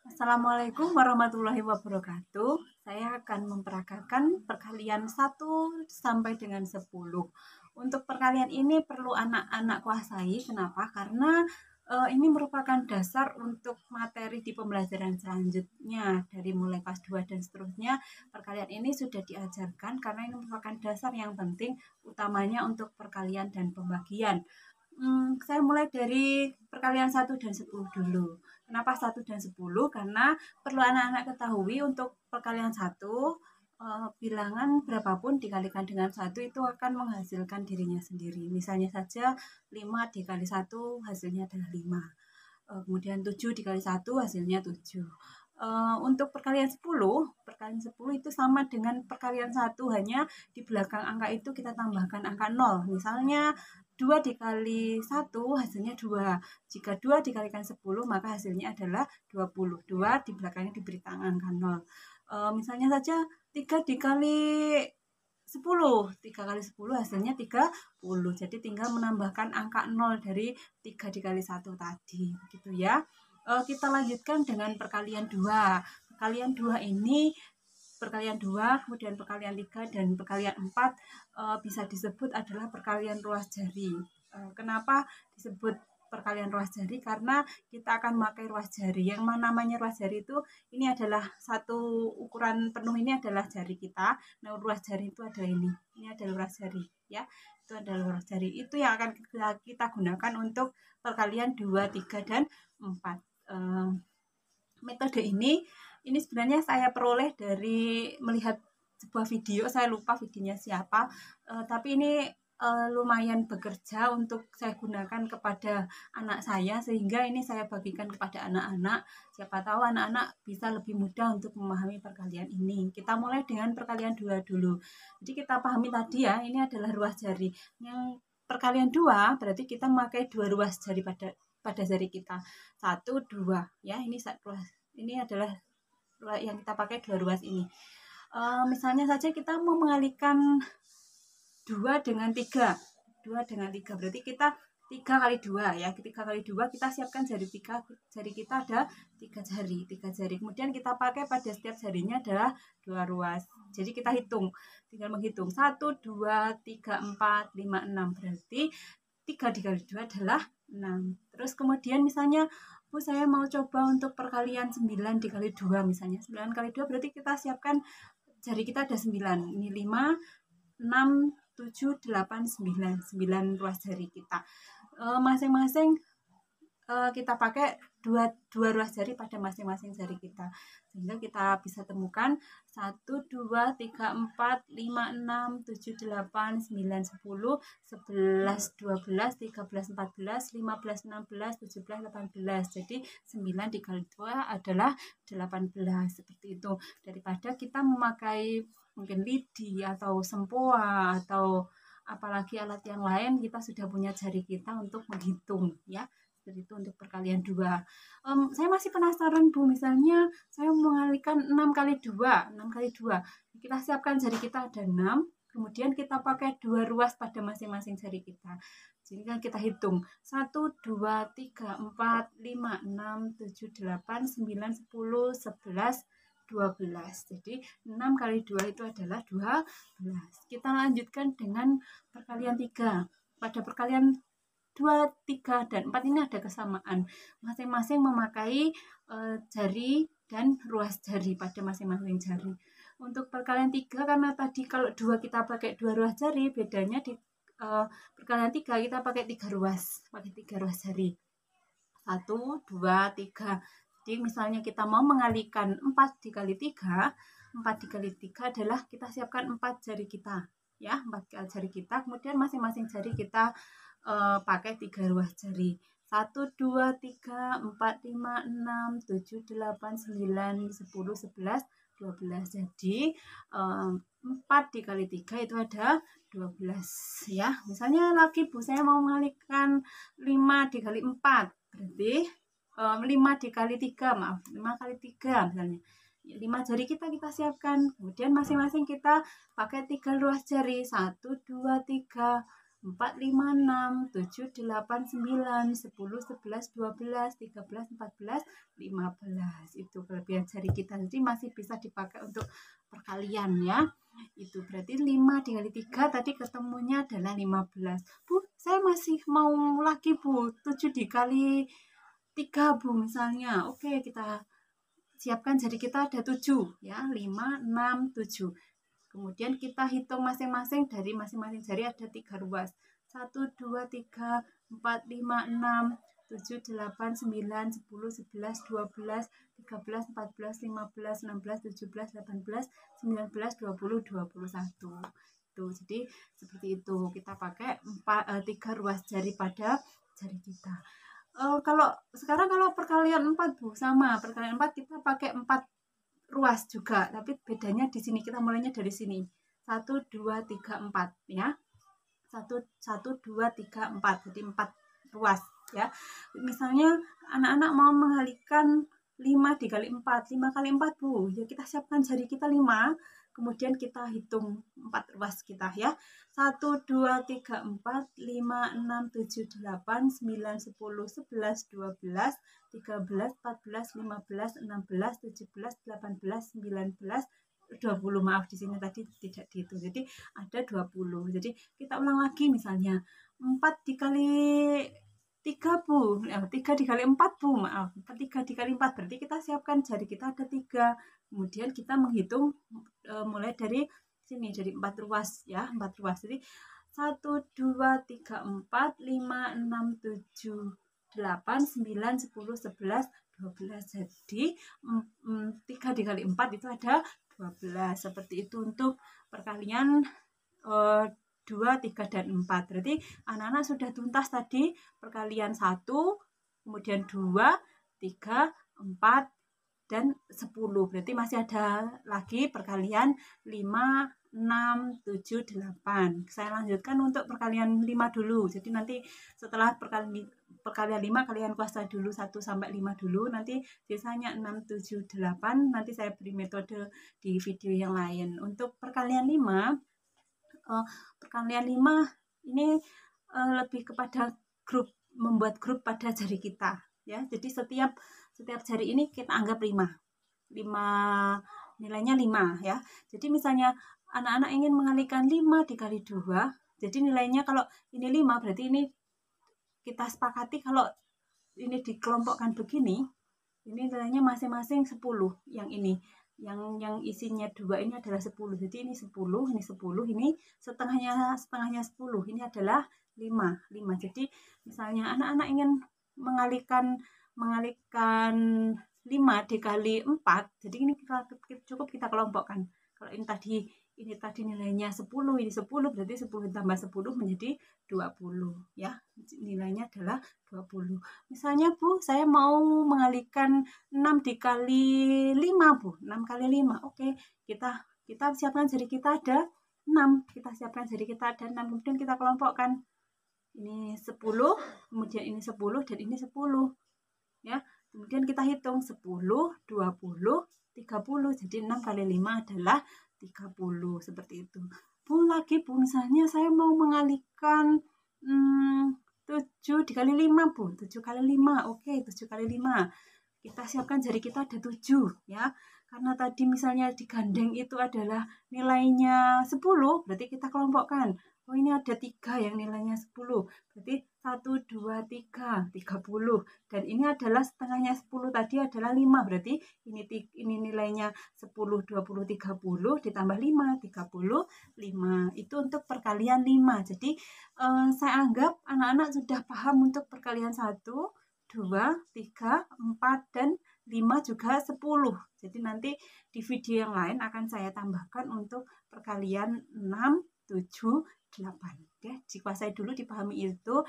Assalamualaikum warahmatullahi wabarakatuh. Saya akan memperagakan perkalian 1 sampai dengan 10. Untuk perkalian ini perlu anak-anak kuasai. Kenapa? Karena ini merupakan dasar untuk materi di pembelajaran selanjutnya dari mulai kelas 2 dan seterusnya. Perkalian ini sudah diajarkan karena ini merupakan dasar yang penting utamanya untuk perkalian dan pembagian. Saya mulai dari perkalian 1 dan 10 dulu. Kenapa 1 dan 10? Karena perlu anak-anak ketahui untuk perkalian 1, bilangan berapapun dikalikan dengan 1 itu akan menghasilkan dirinya sendiri. Misalnya saja 5 dikali 1 hasilnya adalah 5. Kemudian 7 dikali 1 hasilnya 7. Untuk perkalian 10 itu sama dengan perkalian 1, hanya di belakang angka itu kita tambahkan angka 0. Misalnya 2 dikali 1 hasilnya 2. Jika 2 dikalikan 10 maka hasilnya adalah 20. 2 di belakangnya diberi angka 0. Misalnya saja 3 dikali 10. 3 kali 10 hasilnya 30. Jadi tinggal menambahkan angka 0 dari 3 dikali 1 tadi. Begitu ya. Kita lanjutkan dengan perkalian 2. Perkalian 2 ini perkalian 2, kemudian perkalian 3 dan perkalian 4 bisa disebut adalah perkalian ruas jari. Kenapa disebut perkalian ruas jari? Karena kita akan memakai ruas jari. Yang namanya ruas jari itu ini adalah satu ukuran penuh, ini adalah jari kita. Nah, ruas jari itu adalah ini. Ini adalah ruas jari ya. Itu adalah ruas jari. Itu yang akan kita gunakan untuk perkalian 2, 3 dan 4. Metode ini sebenarnya saya peroleh dari melihat sebuah video. Saya lupa videonya siapa, tapi ini lumayan bekerja untuk saya gunakan kepada anak saya, sehingga ini saya bagikan kepada anak-anak. Siapa tahu anak-anak bisa lebih mudah untuk memahami perkalian ini. Kita mulai dengan perkalian 2 dulu. Jadi kita pahami tadi ya, ini adalah ruas jari. Yang perkalian 2 berarti kita memakai 2 ruas jari pada jari kita. 1, 2 ya, ini adalah yang kita pakai 2 ruas ini. Misalnya saja kita mau mengalihkan 2 dengan 3. 2 dengan 3 berarti kita 3 kali 2 ya. 3 kali 2 kita siapkan jari kita ada 3 jari. Kemudian kita pakai pada setiap jarinya adalah 2 ruas. Jadi kita tinggal menghitung 1, 2, 3, 4, 5, 6. Berarti 3 dikali 2 adalah 6. Terus kemudian misalnya, Bu, saya mau coba untuk perkalian 9 dikali 2 misalnya. 9 kali 2 berarti kita siapkan jari kita ada 9. Ini 5, 6, 7, 8, 9. 9 ruas jari kita. Masing-masing kita pakai dua ruas jari pada masing-masing jari kita, sehingga kita bisa temukan 1, 2, 3, 4, 5, 6, 7, 8, 9, 10, 11, 12, 13, 14, 15, 16, 17, 18. Jadi 9 dikali 2 adalah 18. Seperti itu. Daripada kita memakai mungkin lidi atau sempoa atau apalagi alat yang lain, kita sudah punya jari kita untuk menghitung ya. Seperti itu untuk perkalian 2. Saya masih penasaran, Bu, misalnya saya mengalihkan 6 kali 2. 6 kali 2. Kita siapkan jari kita ada 6, kemudian kita pakai 2 ruas pada masing-masing jari kita. Jadi kan kita hitung 1, 2, 3, 4, 5, 6, 7, 8, 9, 10, 11, 12. Jadi 6 kali 2 itu adalah 12. Kita lanjutkan dengan perkalian 3. Pada perkalian 2, 3, dan 4 ini ada kesamaan. Masing-masing memakai jari dan ruas jari pada masing-masing jari. Untuk perkalian 3, karena tadi kalau 2 kita pakai 2 ruas jari, bedanya di perkalian 3 kita pakai 3 ruas jari. 1, 2, 3. Jadi misalnya kita mau mengalihkan 4 dikali 3, 4 dikali 3 adalah kita siapkan 4 jari kita ya, 4 jari kita, kemudian masing-masing jari kita pakai 3 ruas jari. 1, 2, 3, 4, 5, 6, 7, 8, 9, 10, 11, 12. Jadi 4 dikali 3 itu ada 12 ya. Misalnya lagi, Bu, saya mau mengalihkan 5 dikali 4. Berarti 5 dikali 3, 5 kali 3 misalnya. 5 jari kita siapkan. Kemudian masing-masing kita pakai 3 ruas jari. 1, 2, 3. 4, 5, 6, 7, 8, 9, 10, 11, 12, 13, 14, 15. Itu kelebihan jari kita. Jadi masih bisa dipakai untuk perkalian ya. Itu berarti 5 dikali 3 tadi ketemunya adalah 15. Bu, saya masih mau lagi Bu. 7 dikali 3 Bu misalnya. Oke, kita siapkan jari kita ada 7 ya. 5, 6, 7. Kemudian kita hitung masing-masing, dari masing-masing jari ada 3 ruas. 1, 2, 3, 4, 5, 6, 7, 8, 9, 10, 11, 12, 13, 14, 15, 16, 17, 18, 19, 20, 21. Tuh, jadi seperti itu. Kita pakai 3 ruas jari pada jari kita. Kalau sekarang kalau perkalian 4 Bu, sama perkalian 4 kita pakai 4 ruas juga, tapi bedanya di sini kita mulainya dari sini. 1, 2, 3, 4 ya. 1, 2, 3, 4. Jadi 4 ruas ya. Misalnya anak-anak mau mengalihkan 5 dikali 4. 5 kali 4 Bu. Ya kita siapkan jari kita 5. Kemudian kita hitung 4 ruas kita ya. 1, 2, 3, 4, 5, 6, 7, 8, 9, 10, 11, 12, 13, 14, 15, 16, 17, 18, 19, 20. Maaf di sini tadi tidak dihitung. Jadi ada 20. Jadi kita ulang lagi misalnya 4 dikali 3 Bu. 3 dikali 4 Bu. Maaf. 3 dikali 4 berarti kita siapkan jari kita ada 3. Kemudian kita menghitung mulai dari sini, dari 4 ruas ya, 4 ruas. Jadi 1, 2, 3, 4, 5, 6, 7, 8, 9, 10, 11, 12. Jadi 3 dikali 4 itu ada 12. Seperti itu untuk perkalian 2, 3, dan 4. Berarti anak-anak sudah tuntas tadi perkalian 1, kemudian 2, 3, 4, dan 10. Berarti masih ada lagi perkalian 5, 6, 7, 8. Saya lanjutkan untuk perkalian 5 dulu. Jadi nanti setelah perkalian 5 kalian kuasai dulu 1 sampai 5 dulu. Nanti sisanya 6, 7, 8. Nanti saya beri metode di video yang lain. Untuk perkalian 5, perkalian 5 ini lebih kepada grup, membuat grup pada jari kita ya. Jadi setiap jari ini kita anggap 5 nilainya 5 ya. Jadi misalnya anak-anak ingin mengalihkan 5 dikali 2, jadi nilainya kalau ini 5 berarti ini kita sepakati kalau ini dikelompokkan begini, ini nilainya masing-masing 10. Yang ini yang isinya 2 ini adalah 10. Jadi ini 10, ini 10, ini setengahnya 10. Ini adalah 5. Jadi misalnya anak-anak ingin mengalihkan 5 dikali 4. Jadi ini cukup kita kelompokkan. Kalau ini tadi nilainya 10, ini 10, berarti 10 tambah 10 menjadi 20 ya. Nilainya adalah 20. Misalnya Bu, saya mau mengalihkan 6 dikali 5 Bu. 6 kali 5. Oke, kita siapkan jari kita ada 6. Kita siapkan jari kita ada 6. Kemudian kita kelompokkan. Ini 10, kemudian ini 10, dan ini 10. Ya. Kemudian kita hitung 10, 20, 30. Jadi 6 kali 5 adalah 30. Seperti itu. Bu, lagi Bu, misalnya saya mau mengalihkan 7 dikali 5 Bu. 7 kali 5. Oke, 7 kali 5. Kita siapkan jari kita ada 7 ya. Karena tadi misalnya digandeng itu adalah nilainya 10, berarti kita kelompokkan. Oh, ini ada 3 yang nilainya 10. Berarti 1, 2, 3, 30. Dan ini adalah setengahnya 10 tadi adalah 5. Berarti ini nilainya 10, 20, 30 ditambah 5, 35. Itu untuk perkalian 5. Jadi saya anggap anak-anak sudah paham untuk perkalian 1, 2, 3, 4, dan 5 juga 10. Jadi nanti di video yang lain akan saya tambahkan untuk perkalian 6, 7, 8. Ya, dikuasai dulu, dipahami itu.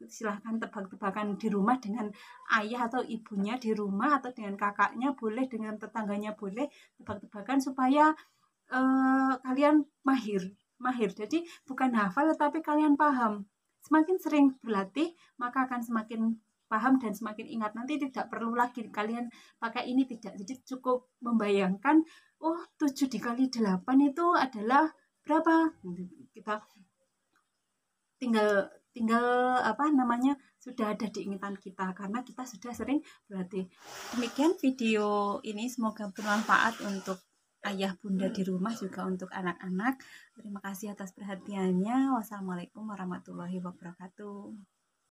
Silahkan tebak-tebakan di rumah dengan ayah atau ibunya di rumah, atau dengan kakaknya boleh, dengan tetangganya boleh, tebak-tebakan supaya kalian mahir. Jadi bukan hafal tetapi kalian paham. Semakin sering berlatih maka akan semakin paham dan semakin ingat. Nanti tidak perlu lagi kalian pakai ini, tidak. Jadi cukup membayangkan, oh 7 dikali 8 itu adalah berapa? Kita tinggal tinggal apa namanya, sudah ada di ingatan kita karena kita sudah sering berlatih. Demikian video ini, semoga bermanfaat untuk ayah bunda di rumah, juga untuk anak-anak. Terima kasih atas perhatiannya. Wassalamualaikum warahmatullahi wabarakatuh.